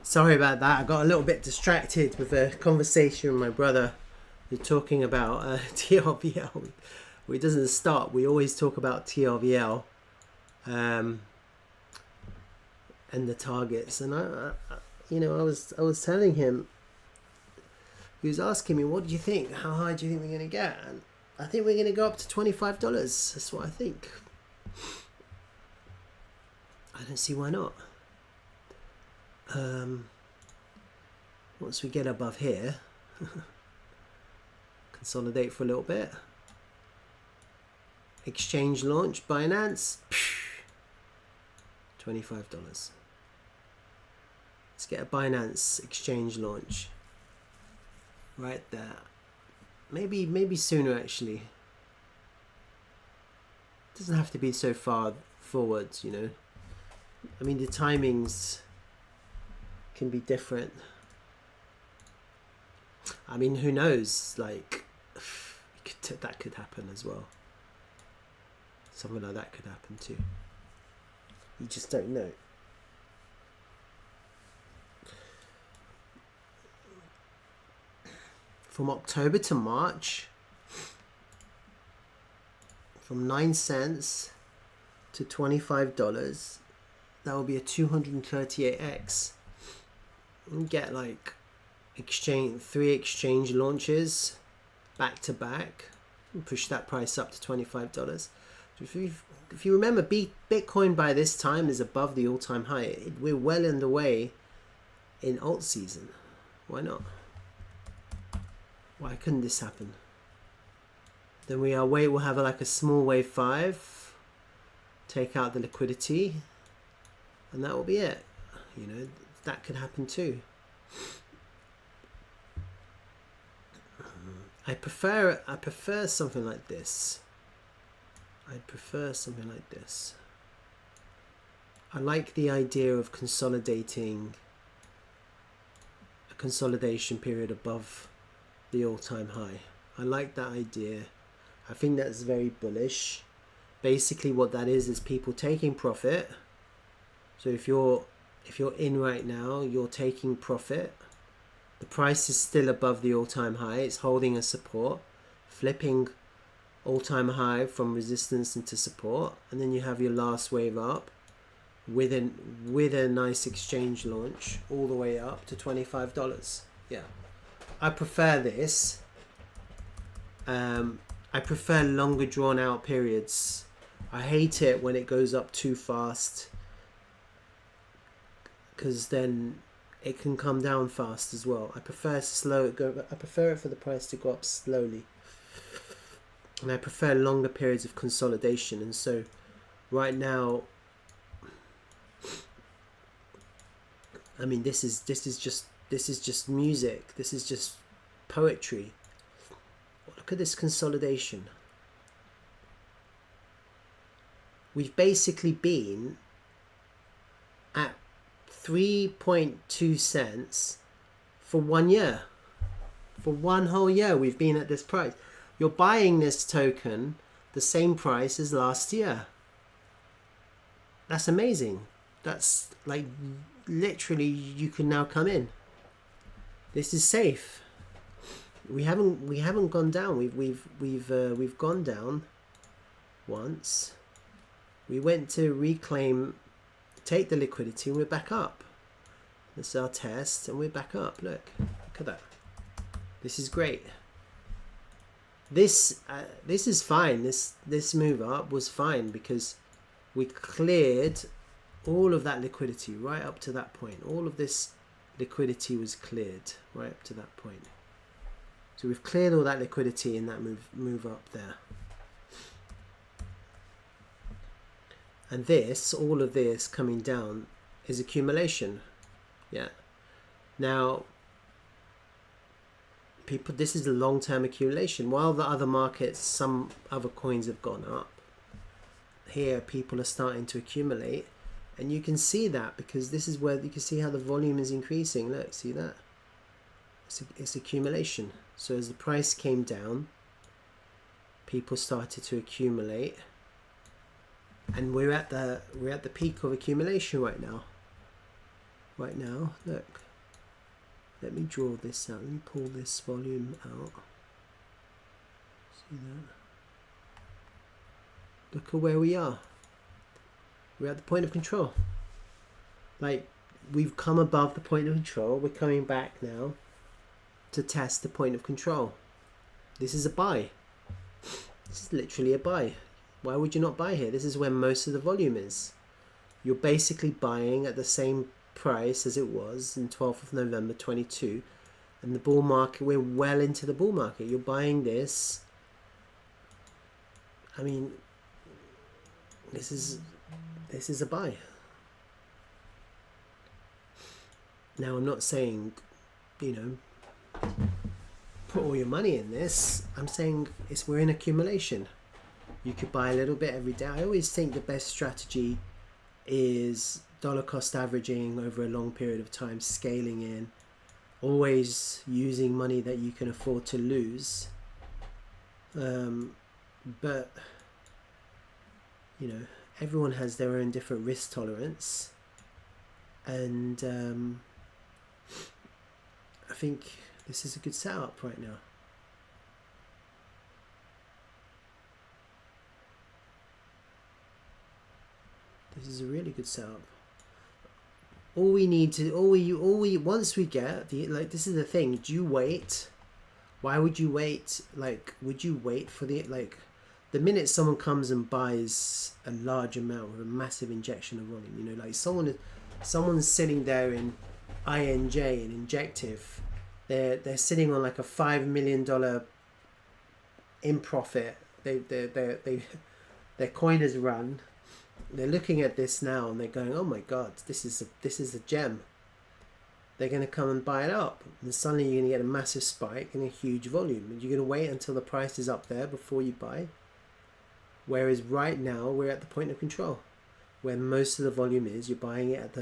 Sorry about that. I got a little bit distracted with a conversation with my brother. We're talking about TRVL. It doesn't stop. We always talk about TRVL and the targets. And I was telling him. He was asking me, "What do you think? How high do you think we're going to get?" And I think we're going to go up to $25. That's what I think. I don't see why not. Once we get above here, consolidate for a little bit. Exchange launch, Binance, $25. Let's get a Binance exchange launch right there. Maybe sooner actually. Doesn't have to be so far forwards, you know. I mean, the timings can be different. I mean, who knows? Like, that could happen as well. Something like that could happen too. You just don't know. From October to March, from 9 cents to $25, that will be a 238x. You get like three exchange launches back to back and push that price up to $25. If you remember, Bitcoin by this time is above the all-time high. We're well underway in alt season. Why not? Why couldn't this happen? Then we'll have like a small wave 5, take out the liquidity, and that will be it. You know, that could happen too. I prefer something like this. I like the idea of consolidating a consolidation period above the all-time high. I like that idea. I think that's very bullish. Basically what that is people taking profit. So if you're in right now, you're taking profit. The price is still above the all-time high. It's holding a support, flipping all-time high from resistance into support, and then you have your last wave up with a nice exchange launch all the way up to $25. Yeah, I prefer this. I prefer longer drawn out periods. I hate it when it goes up too fast, because then it can come down fast as well. I prefer I prefer it for the price to go up slowly, and I prefer longer periods of consolidation. And so, right now, I mean, this is just music. This is just poetry. Look at this consolidation. We've basically been at 3.2 cents for 1 year. For 1 whole year we've been at this price. You're buying this token the same price as last year. That's amazing. That's like literally you can now come in. This is safe. We haven't gone down. We've gone down once. We went to reclaim, take the liquidity, and we're back up. This is our test, and we're back up. Look at that. This is great. This is fine. This move up was fine because we cleared all of that liquidity right up to that point. All of this liquidity was cleared right up to that point. So we've cleared all that liquidity in that move up there. And all of this coming down is accumulation. Yeah. Now, this is a long-term accumulation. While the other markets, some other coins have gone up, here people are starting to accumulate. And you can see that because this is where you can see how the volume is increasing. Look, see that? It's accumulation. So as the price came down, people started to accumulate. And we're at the peak of accumulation right now. right now. Look, let me draw this out. Let me pull this volume out. See that? Look at where we are. We're at the point of control. Like, we've come above the point of control. We're coming back now to test the point of control. This is a buy. This is literally a buy. Why would you not buy here? This is where most of the volume is. You're basically buying at the same price as it was in 12th of November 22. And the bull market, we're well into the bull market. You're buying this. I mean, this is a buy. Now, I'm not saying, you know, put all your money in this. I'm saying we're in accumulation. You could buy a little bit every day. I always think the best strategy is dollar cost averaging over a long period of time, scaling in, always using money that you can afford to lose. But, you know, everyone has their own different risk tolerance. And I think this is a good setup right now. This is a really good setup. Once we get the, like, this is the thing, do you wait? Why would you wait? Like, would you wait for the, like, the minute someone comes and buys a large amount with a massive injection of volume, you know, like someone's sitting there in INJ and Injective, they're sitting on like a $5 million in profit. Their coin has run. They're looking at this now and they're going, oh my god, this is a gem. They're going to come and buy it up, and suddenly you're going to get a massive spike and a huge volume, and you're going to wait until the price is up there before you buy. Whereas right now we're at the point of control, where most of the volume is. You're buying it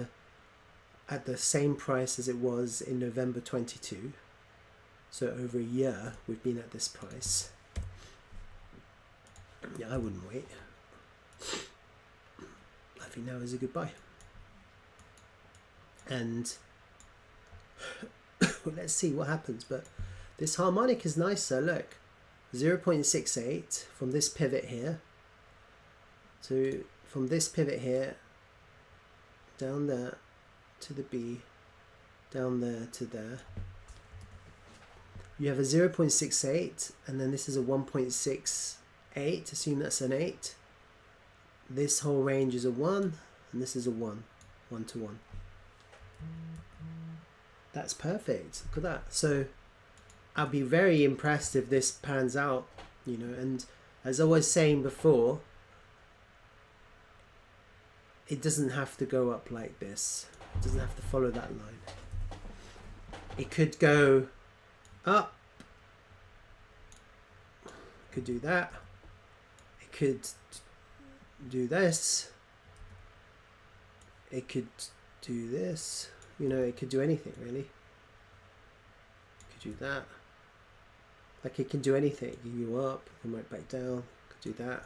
at the same price as it was in November 22. So over a year we've been at this price. Yeah, I wouldn't wait. I think now is a good buy. And let's see what happens. But this harmonic is nicer. Look, 0.68 from this pivot here. So from this pivot here, down there to the B, down there to there. You have a 0.68, and then this is a 1.68. Assume that's an 8. This whole range is a 1, and this is a 1. 1 to 1. That's perfect. Look at that. So I'll be very impressed if this pans out, you know. And as I was saying before, it doesn't have to go up like this. It doesn't have to follow that line. It could go up. It could do that. It could do this. It could do this. You know, it could do anything really. It could do that. Like, it can do anything. It can go up, come right back down. It could do that.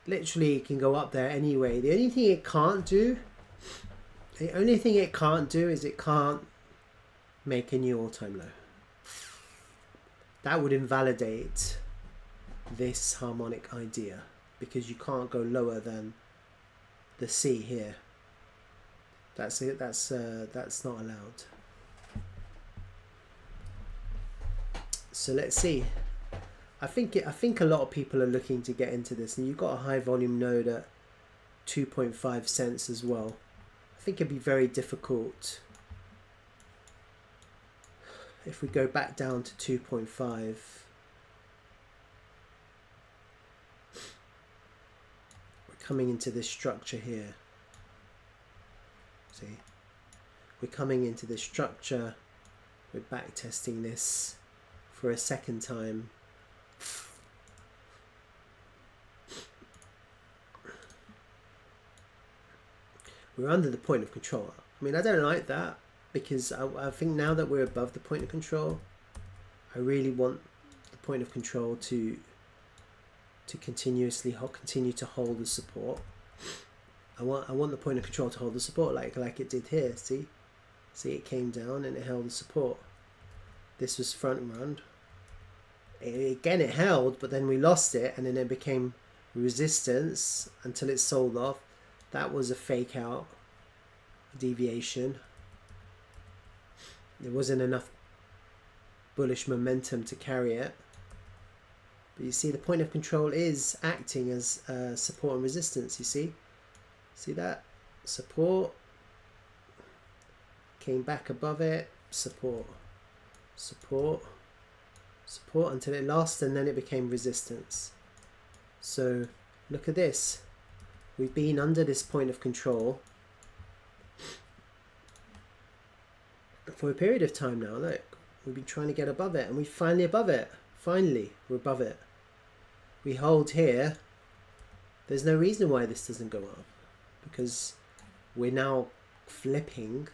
Literally, it can go up there anyway. The only thing it can't do is it can't make a new all-time low. That would invalidate this harmonic idea, because you can't go lower than the C here. That's it. That's not allowed. So let's see. I think a lot of people are looking to get into this, and you've got a high volume node at 2.5 cents as well. I think it'd be very difficult if we go back down to 2.5. We're coming into this structure here. See, we're coming into this structure. We're back testing this for a second time. We're under the point of control. I mean, I don't like that, because I think now that we're above the point of control, I really want the point of control to continue to hold the support. I want the point of control to hold the support like it did here. See it came down and it held the support. This was front run. Again it held, but then we lost it, and then it became resistance until it sold off. That was a fake out, deviation. There wasn't enough bullish momentum to carry it. But you see the point of control is acting as support and resistance. You see that? Support, came back above it, support, support, support until it lost, and then it became resistance. So look at this. We've been under this point of control for a period of time now. Look, we've been trying to get above it, and we're finally above it. Finally, we're above it. We hold here. There's no reason why this doesn't go up, because we're now flipping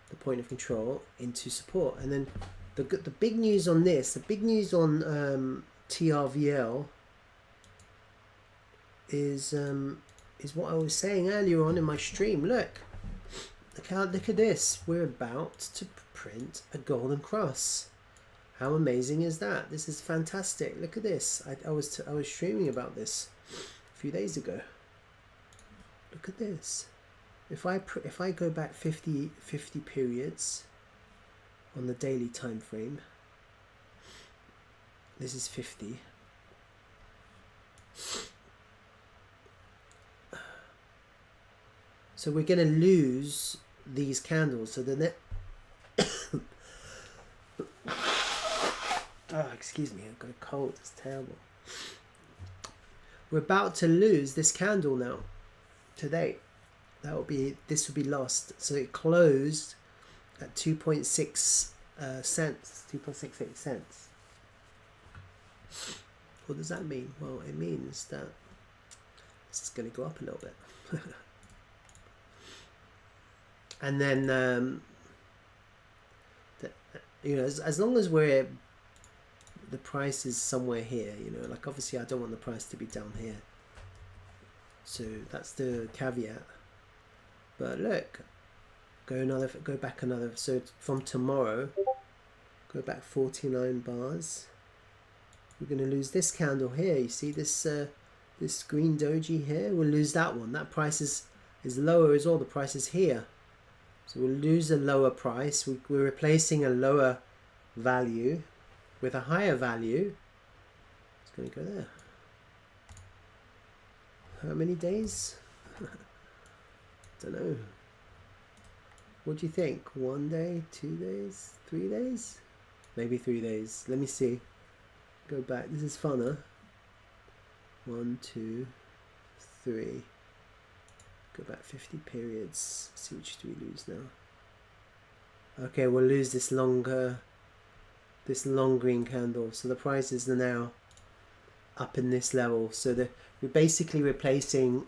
the point of control into support. And then the big news on this, the big news on TRVL is what I was saying earlier on in my stream. Look at this. We're about to print a golden cross. How amazing is that? This is fantastic. Look at this. I was streaming about this a few days ago. Look at this. If I go back 50 periods on the daily time frame, this is 50. So we're going to lose these candles. So the net. Oh, excuse me, I've got a cold. It's terrible. We're about to lose this candle now. Today, this will be lost. So it closed at 2.6 cents, 2.68 cents. What does that mean? Well, it means that it's going to go up a little bit. And then, as long as the price is somewhere here, like obviously I don't want the price to be down here. So that's the caveat. But look, go back another. So from tomorrow, go back 49 bars. We're going to lose this candle here. You see this this green doji here? We'll lose that one. That price is lower as well. The price is here. So we'll lose a lower price. We're replacing a lower value with a higher value. It's going to go there. How many days? Don't know. What do you think? 1 day, 2 days, 3 days? Maybe 3 days. Let me see. Go back. This is fun, huh? 1, 2, 3. Go back 50 periods. See which do we lose now. Okay, we'll lose this long green candle. So the prices are now up in this level. So we're basically replacing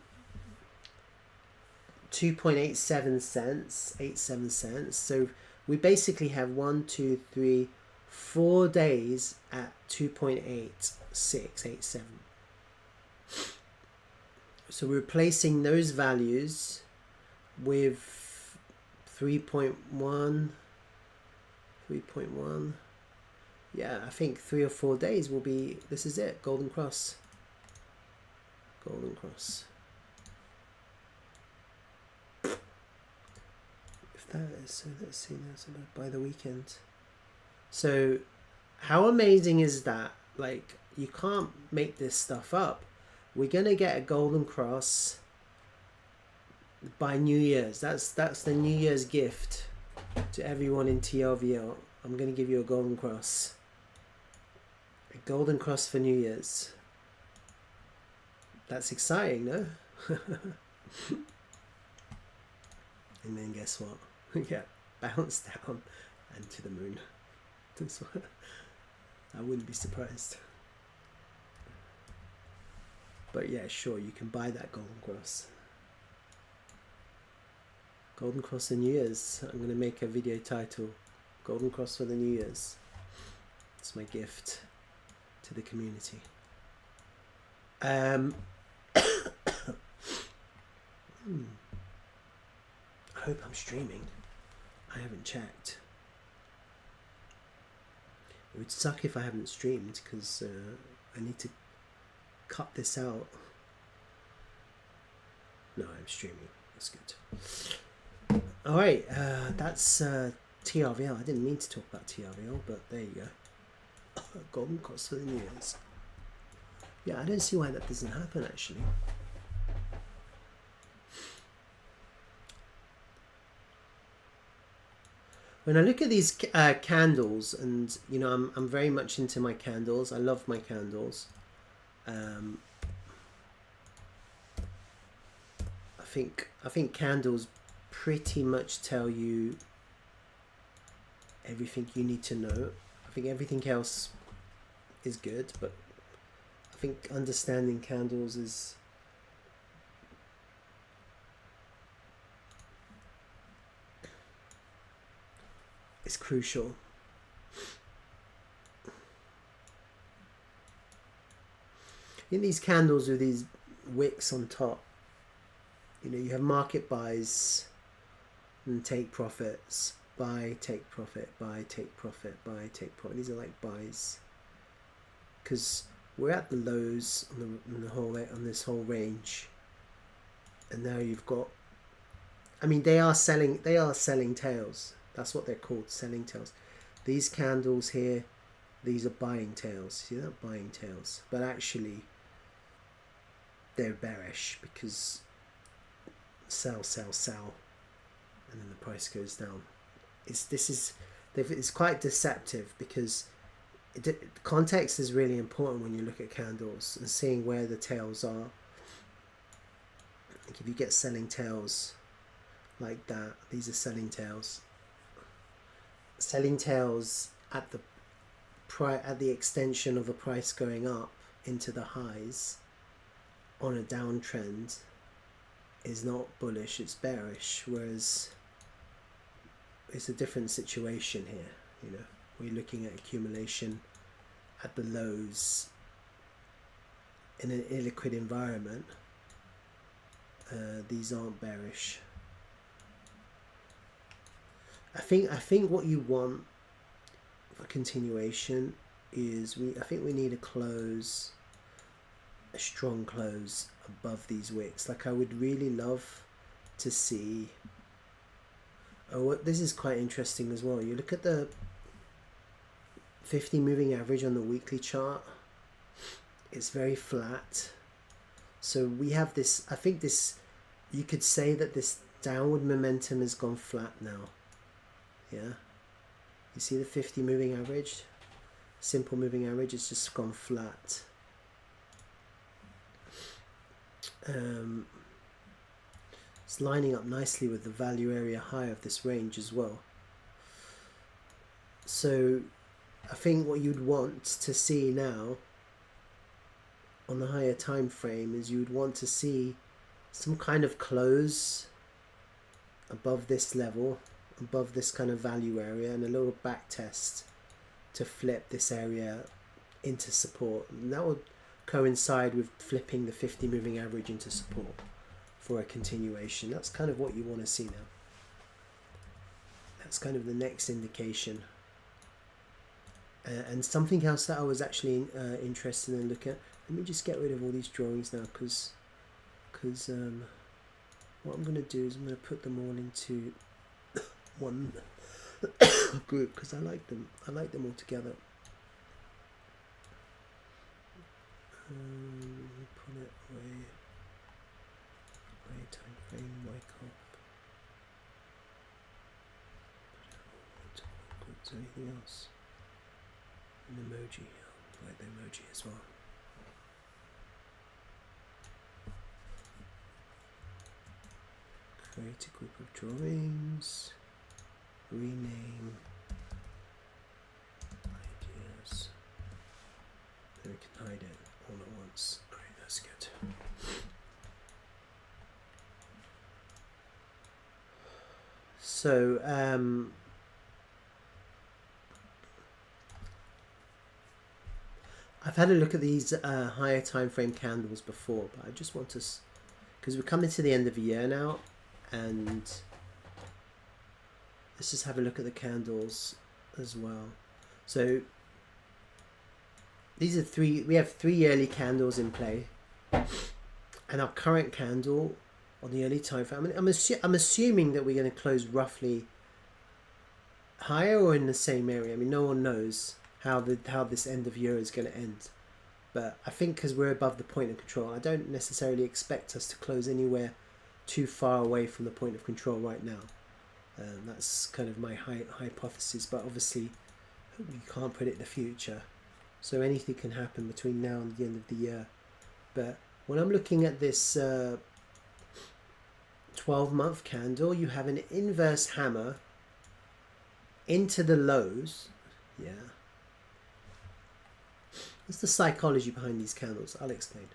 2.87 cents, 87 cents. So we basically have 1, 2, 3, 4 days at 2.8687. So we're replacing those values with 3.1. Yeah, I think 3 or 4 days will be, this is it, golden cross. Golden cross. If that is, so let's see, that's about by the weekend. So how amazing is that? Like, you can't make this stuff up. We're going to get a golden cross by New Year's. That's the New Year's gift to everyone in TRVL. I'm going to give you a golden cross. A golden cross for New Year's. That's exciting, no? And then guess what? We get bounced down and to the moon. I wouldn't be surprised. But yeah, sure, you can buy that golden cross. Golden cross for New Year's. I'm going to make a video title. Golden cross for the New Year's. It's my gift to the community. I hope I'm streaming. I haven't checked. It would suck if I haven't streamed, because I need to cut this out. No, I'm streaming. That's good. Alright, that's TRVL. I didn't mean to talk about TRVL, but there you go. Golden cost for the New Year's. Yeah, I don't see why that doesn't happen, actually. When I look at these candles, and you know, I'm very much into my candles. I love my candles. I think candles pretty much tell you everything you need to know. I think everything else is good, but I think understanding candles is crucial. In these candles with these wicks on top, you know, you have market buys and take profits, buy, take profit, buy, take profit, buy, take profit. These are like buys, because we're at the lows on this whole range, and now you've got, I mean, they are selling tails. That's what they're called, selling tails. These candles here, these are buying tails. See that? Buying tails. But actually, they're bearish, because sell, sell, sell, and then the price goes down. It's quite deceptive, because context is really important when you look at candles and seeing where the tails are. Like if you get selling tails like that, these are selling tails. Selling tails at the extension of a price going up into the highs on a downtrend is not bullish, it's bearish. Whereas it's a different situation here. You know, we're looking at accumulation at the lows in an illiquid environment. These aren't bearish. I think what you want for continuation is I think we need a strong close above these wicks. Like I would really love to see. Oh, this is quite interesting as well. You look at the 50 moving average on the weekly chart. It's very flat. So we have this. I think this. You could say that this downward momentum has gone flat now. Yeah, you see the 50 moving average, simple moving average, it's just gone flat. It's lining up nicely with the value area high of this range as well. So I think what you'd want to see now on the higher time frame is you would want to see some kind of close above this level, above this kind of value area, and a little back test to flip this area into support. And that would coincide with flipping the 50 moving average into support for a continuation. That's kind of what you want to see now. That's kind of the next indication. And something else that I was actually interested in looking at. Let me just get rid of all these drawings now, because what I'm going to do is I'm going to put them all into one group, because I like them all together. Put it away, time frame, wake up. Put it anything else? An emoji. I like the emoji as well. Create a group of drawings. Rename ideas. Then we can hide it all at once. Alright, that's good. So I've had a look at these higher time frame candles before, but I just want to because we're coming to the end of the year now, and let's just have a look at the candles as well. So these are we have 3 yearly candles in play, and our current candle on the early time frame, I'm assuming that we're going to close roughly higher or in the same area. I mean, no one knows how this end of year is going to end, but I think because we're above the point of control, I don't necessarily expect us to close anywhere too far away from the point of control right now. That's kind of my hypothesis, but obviously you can't predict the future, so anything can happen between now and the end of the year. But when I'm looking at this 12-month candle, you have an inverse hammer into the lows. Yeah. What's the psychology behind these candles? I'll explain.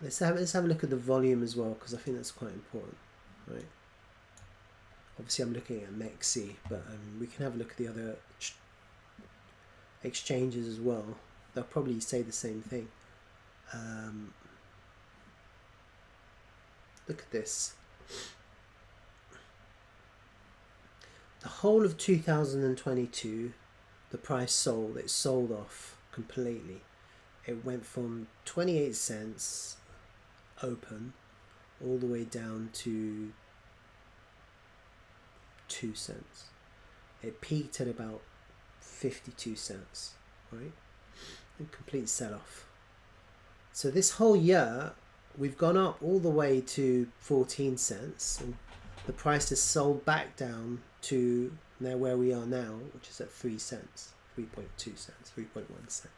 Let's have a look at the volume as well, because I think that's quite important, right? Obviously I'm looking at MEXC, but we can have a look at the other exchanges as well. They'll probably say the same thing. Look at this. The whole of 2022, the price sold. It sold off completely. It went from 28 cents open all the way down to 2 cents. It peaked at about 52 cents, right? A complete sell-off. So this whole year we've gone up all the way to 14 cents, and the price has sold back down to now where we are now, which is at 3 cents, 3.2 cents, 3.1 cents.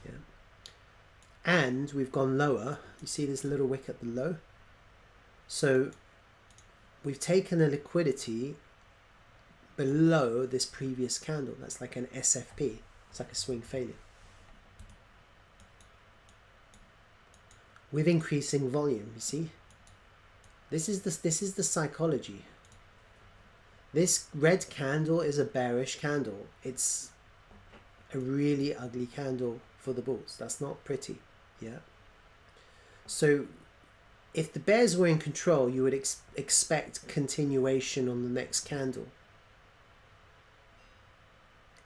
Yeah. And we've gone lower. You see this little wick at the low? So we've taken a liquidity below this previous candle. That's like an SFP. It's like a swing failure. With increasing volume, you see? This is the psychology. This red candle is a bearish candle. It's a really ugly candle for the bulls. That's not pretty, yeah? So if the bears were in control, you would expect continuation on the next candle.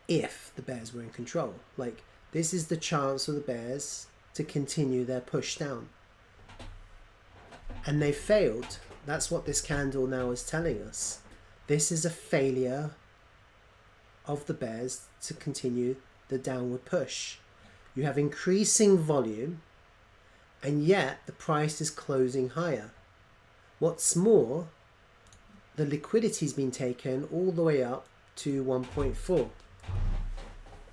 If the bears were in control. Like, this is the chance of the bears to continue their push down. And they failed. That's what this candle now is telling us. This is a failure of the bears to continue the downward push. You have increasing volume, and yet the price is closing higher. What's more, the liquidity's been taken all the way up to 1.4.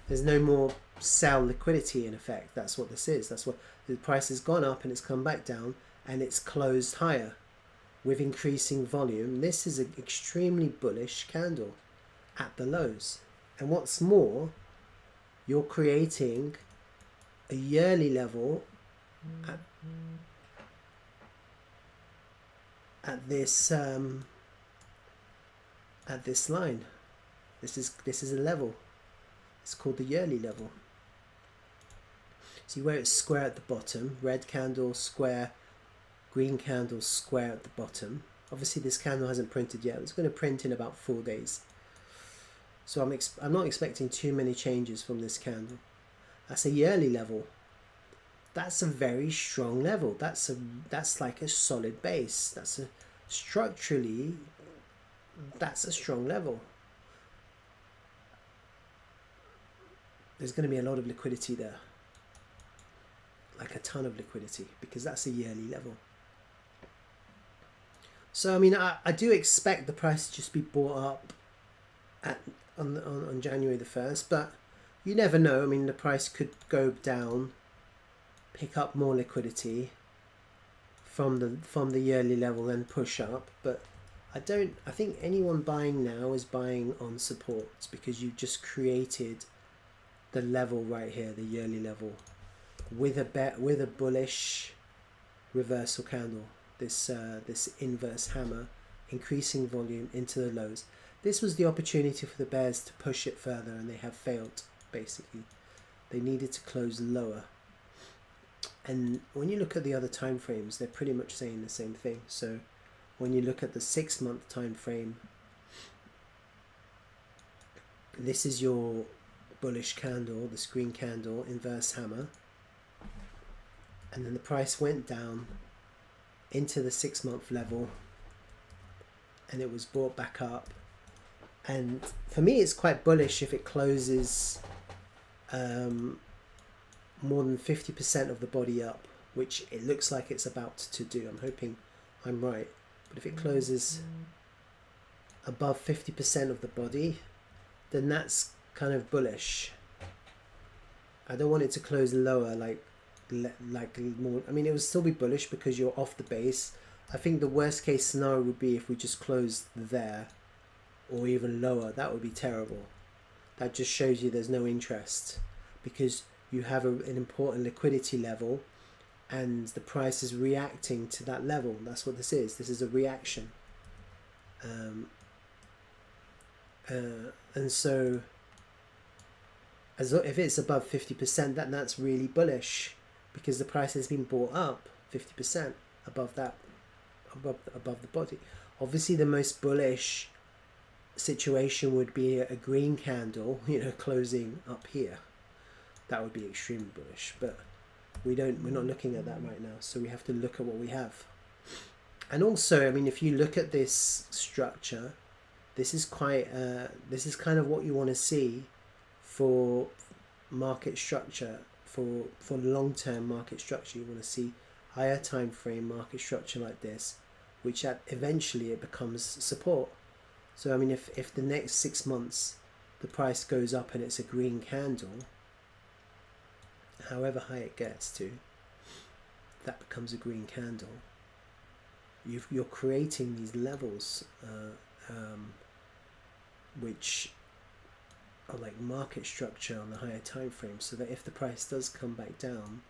There's no more sell liquidity in effect. That's what this is. That's what the price has gone up and it's come back down and it's closed higher with increasing volume. This is an extremely bullish candle at the lows. And what's more, you're creating a yearly level at this line. This is a level. It's called the yearly level. See where it's square at the bottom, red candle square, green candle square at the bottom. Obviously this candle hasn't printed yet. It's going to print in about 4 days. So I'm not expecting too many changes from this candle. That's a yearly level. That's a very strong level. That's like a solid base. Structurally, that's a strong level. There's going to be a lot of liquidity there. Like a ton of liquidity, because that's a yearly level. So I mean, I do expect the price to just be bought up on January the 1st, but you never know. I mean, the price could go down, pick up more liquidity from the yearly level, then push up. But I think anyone buying now is buying on supports, because you just created the level right here, the yearly level, with a bullish reversal candle. This inverse hammer, increasing volume into the lows. This was the opportunity for the bears to push it further, and they have failed. Basically, they needed to close lower, And when you look at the other time frames, they're pretty much saying the same thing. So when you look at the 6-month time frame, this is your bullish candle, this green candle, inverse hammer, and then the price went down into the 6-month level and it was brought back up. And for me, it's quite bullish if it closes more than 50% of the body up, which it looks like it's about to do. I'm hoping I'm right, but if it closes above 50% of the body, then that's kind of bullish. I don't want it to close lower, like more. I mean, it would still be bullish because you're off the base. I think the worst case scenario would be if we just closed there or even lower. That would be terrible. That just shows you there's no interest, because you have an important liquidity level and the price is reacting to that level. That's what this is. This is a reaction. And so if it's above 50%, that's really bullish, because the price has been bought up 50% above that, above the body. Obviously the most bullish situation would be a green candle, closing up here. That would be extremely bullish, but we're not looking at that right now, so we have to look at what we have. And also, I mean, if you look at this structure, this is this is kind of what you want to see for market structure, for long-term market structure. You want to see higher time frame market structure like this, which eventually it becomes support. So I mean, if the next 6 months the price goes up and it's a green candle, however high it gets to, that becomes a green candle. You're creating these levels which are like market structure on the higher time frame, so that if the price does come back down,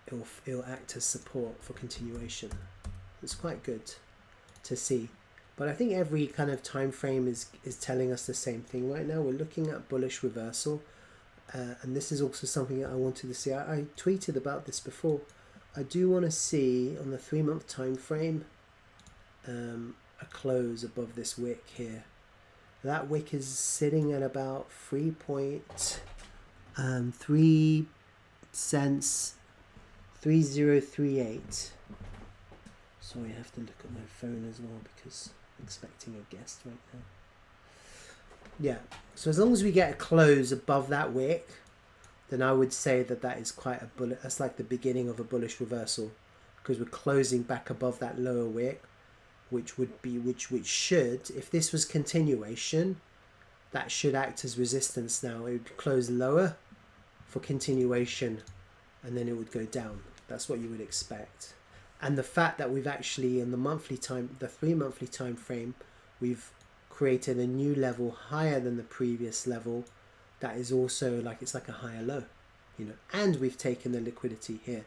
it'll act as support for continuation. It's quite good to see. But I think every kind of time frame is telling us the same thing right now. We're looking at bullish reversal. And this is also something that I wanted to see. I tweeted about this before. I do want to see on the 3-month time frame a close above this wick here. That wick is sitting at about 3.3 cents, 3038. Sorry, I have to look at my phone as well because I'm expecting a guest right now. Yeah, so as long as we get a close above that wick, then I would say that is quite a bullish. That's like the beginning of a bullish reversal, because we're closing back above that lower wick, which should, if this was continuation, that should act as resistance. Now it would close lower for continuation, and then it would go down. That's what you would expect. And the fact that we've actually, in the 3-monthly time frame, we've created a new level higher than the previous level, that is also like, it's like a higher low, and we've taken the liquidity here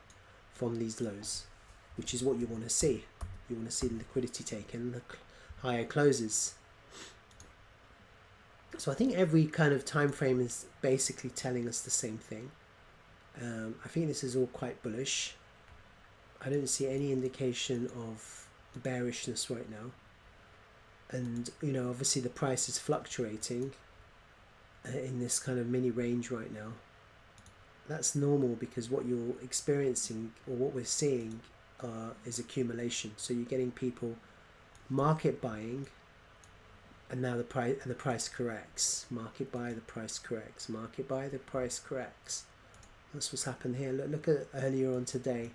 from these lows, which is what you want to see. You want to see the liquidity taken, the higher closes. So I think every kind of time frame is basically telling us the same thing. I think this is all quite bullish. I don't see any indication of bearishness right now. And obviously the price is fluctuating in this kind of mini range right now. That's normal, because what you're experiencing, or what we're seeing, is accumulation. So you're getting people market buying, and now the price corrects. Market buy, the price corrects. Market buy, the price corrects. That's what's happened here. Look at earlier on today,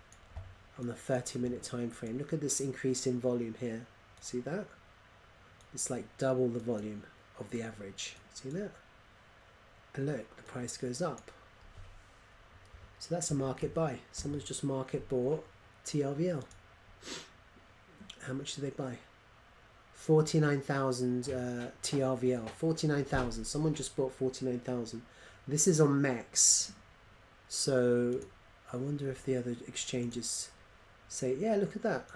on the 30-minute time frame. Look at this increase in volume here. See that? It's like double the volume of the average. See that? And look, the price goes up. So that's a market buy. Someone's just market bought TRVL. How much did they buy? 49,000 TRVL. 49,000. Someone just bought 49,000. This is on MEX. So I wonder if the other exchanges say, yeah, look at that.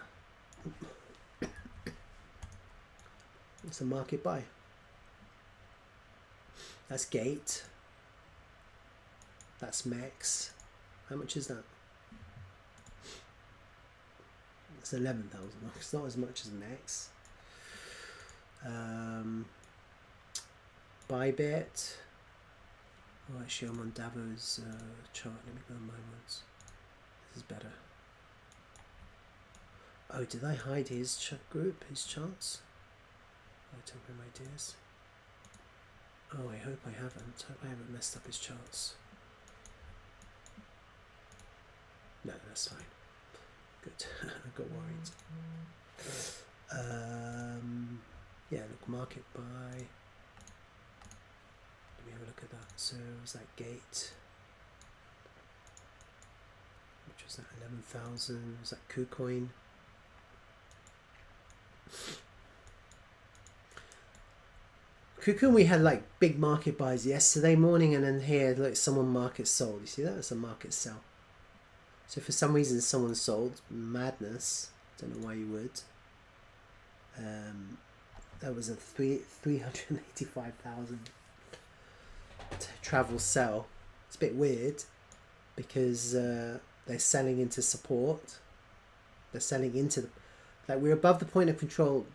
It's a market buy. That's Gate. That's MEX. How much is that? It's 11,000. It's not as much as Next. Bybit. Oh, actually, I'm on Davo's chart. Let me go on my ones. This is better. Oh, did I hide his group, his charts? Oh, temporary ideas. Oh, I hope I haven't. I hope I haven't messed up his charts. No, that's fine. Good. I got worried. Yeah, look, market buy. Let me have a look at that. So was that Gate? Which was that 11,000? Was that KuCoin? KuCoin, we had like big market buys yesterday morning, and then here, like someone market sold. You see that? That's a market sell. So for some reason someone sold. Madness. Don't know why you would. That was a 385,000 travel sell. It's a bit weird because they're selling into support. They're selling into the, like, we're above the point of control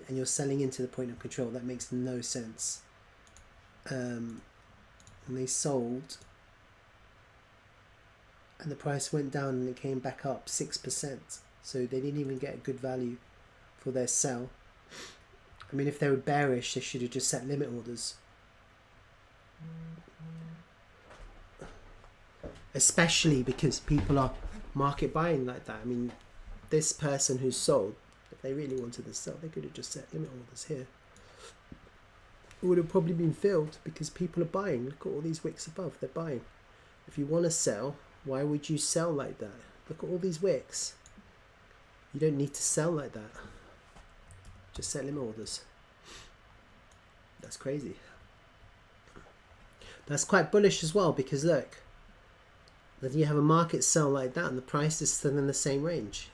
and you're selling into the point of control. That makes no sense. And they sold and the price went down and it came back up 6%. So they didn't even get a good value for their sell. I mean, if they were bearish, they should have just set limit orders. Especially because people are market buying like that. I mean, this person who sold, if they really wanted to sell, they could have just set limit orders here. It would have probably been filled because people are buying. Look at all these wicks above, they're buying. If you want to sell, why would you sell like that? Look at all these wicks. You don't need to sell like that. Just set limit orders. That's crazy. That's quite bullish as well because look, then you have a market sell like that and the price is still in the same range.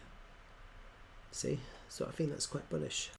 See? So I think that's quite bullish.